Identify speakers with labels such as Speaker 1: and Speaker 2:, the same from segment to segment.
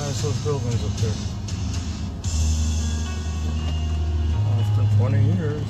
Speaker 1: recognize those buildings up there. Oh, it's been 20 years.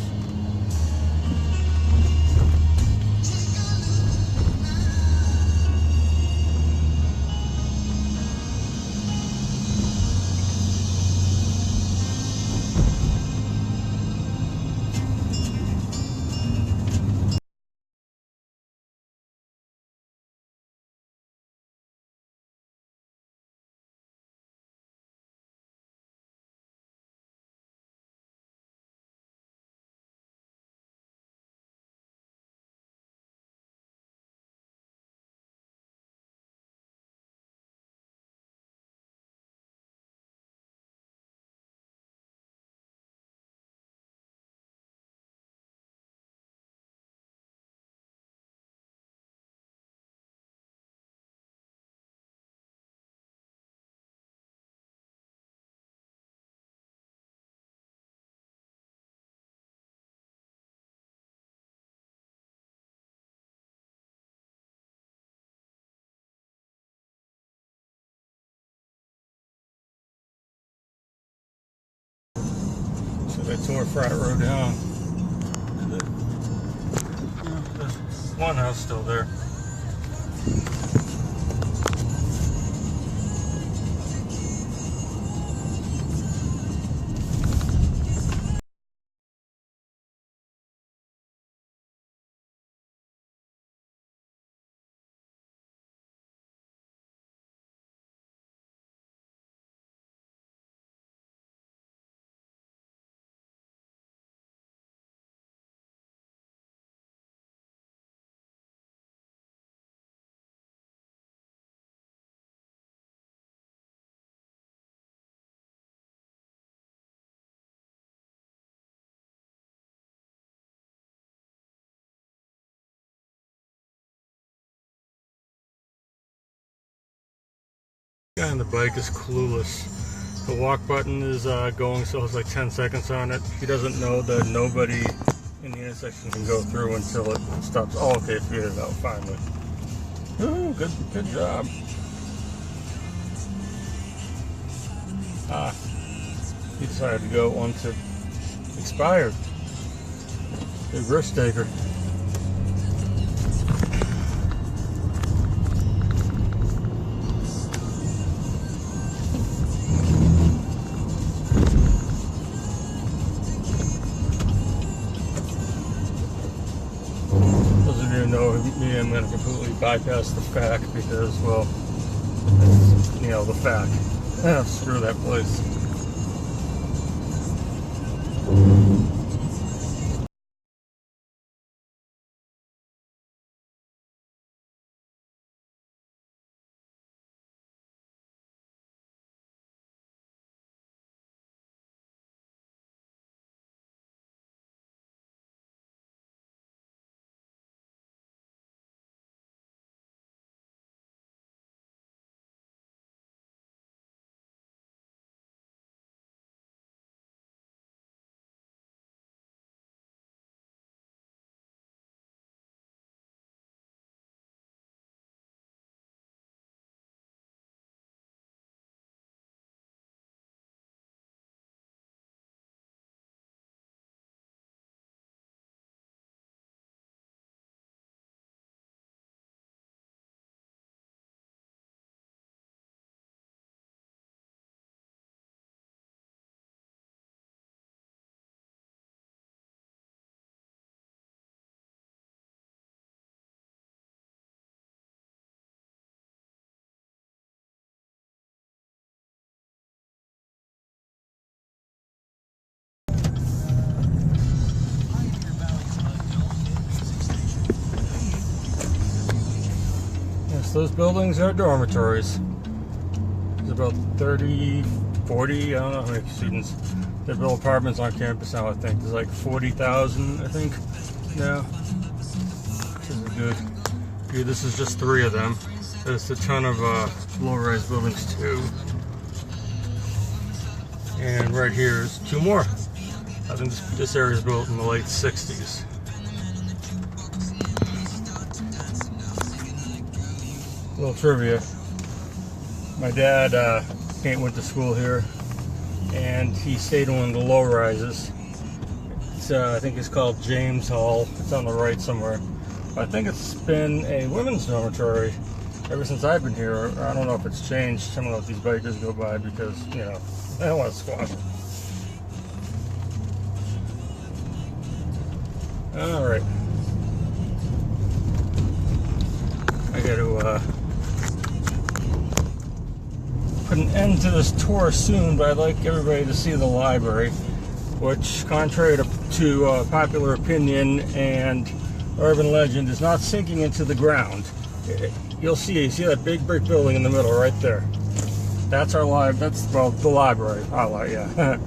Speaker 1: So they tore Frat Row down. There's one house still there. The guy on the bike is clueless. The walk button is going, so it's like 10 seconds on it. He doesn't know that nobody in the intersection can go through until it stops. Oh, okay, figured it out finally. Ooh, good job. He decided to go once it expired. Big risk taker. Know me, I'm going to completely bypass the fact because, well, it's, you know, the fact. Screw that place. Those buildings are dormitories. There's about 30, 40, I don't know how many students. They build apartments on campus now, I think. There's like 40,000, I think, now. This is good. Yeah, this is just 3 of them. There's a ton of low-rise buildings too. And right here is 2 more. I think this area is built in the late 60s. Little trivia. My dad Kate went to school here, and he stayed in one of the low rises. I think it's called James Hall. It's on the right somewhere. I think it's been a women's dormitory ever since I've been here. I don't know if it's changed. I don't know if these bikers go by because, you know, they don't want to squash it. All right. I got to put an end to this tour soon, but I'd like everybody to see the library, which, contrary to popular opinion and urban legend, is not sinking into the ground. You see that big brick building in the middle right there. That's our library. That's, well, the library. Yeah.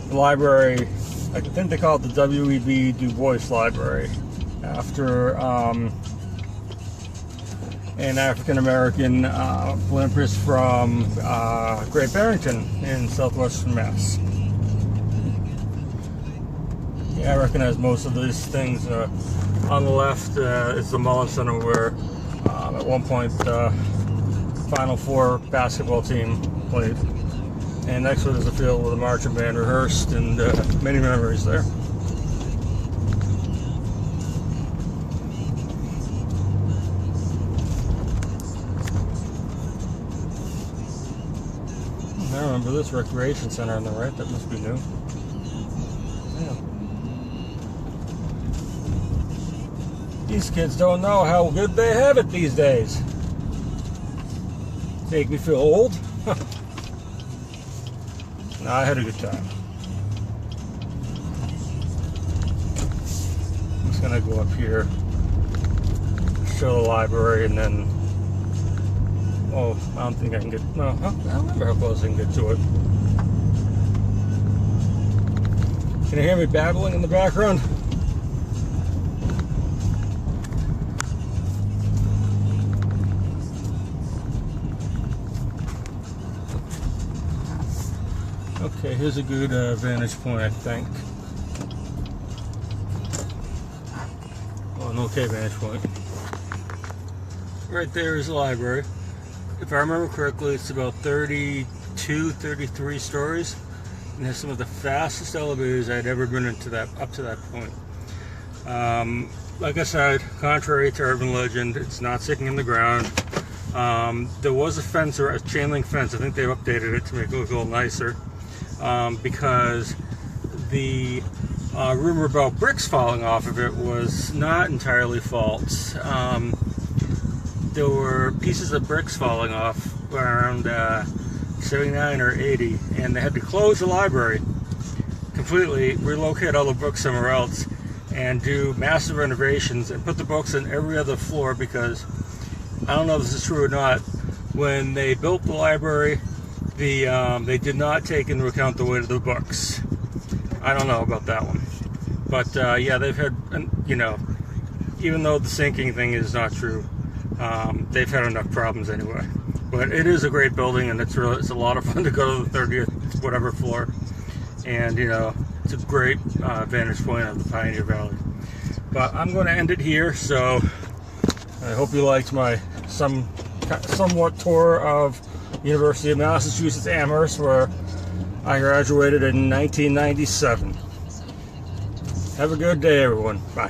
Speaker 1: The library, I think they call it the W.E.B. Du Bois Library, after an African-American philanthropist from Great Barrington in southwestern Mass. Yeah, I recognize most of these things. On the left is the Mullen Center, where at one point Final Four basketball team played. And next to it is a field where the marching band rehearsed, and many memories there. I remember this recreation center on the right. That must be new. Yeah. These kids don't know how good they have it these days. Make me feel old? No, I had a good time. I'm just gonna go up here, show the library, and then, oh, I don't think I can get, no, I don't remember how close I can get to it. Can you hear me babbling in the background? Okay, here's a good vantage point, I think. Oh, an okay vantage point. Right there is the library. If I remember correctly, it's about 32, 33 stories, and has some of the fastest elevators I'd ever been into up to that point. Like I said, contrary to urban legend, it's not sinking in the ground. There was a fence, or a chain link fence. I think they've updated it to make it look a little nicer. Because the rumor about bricks falling off of it was not entirely false. There were pieces of bricks falling off around 79 or 80, and they had to close the library completely, relocate all the books somewhere else, and do massive renovations and put the books on every other floor, because, I don't know if this is true or not, when they built the library, they did not take into account the weight of the books. I don't know about that one. But yeah, they've had, you know, even though the sinking thing is not true, they've had enough problems anyway. But it is a great building, and it's a lot of fun to go to the 30th, whatever floor. And, you know, it's a great vantage point of the Pioneer Valley. But I'm going to end it here, so I hope you liked my somewhat tour of University of Massachusetts Amherst, where I graduated in 1997. Have a good day, everyone. Bye.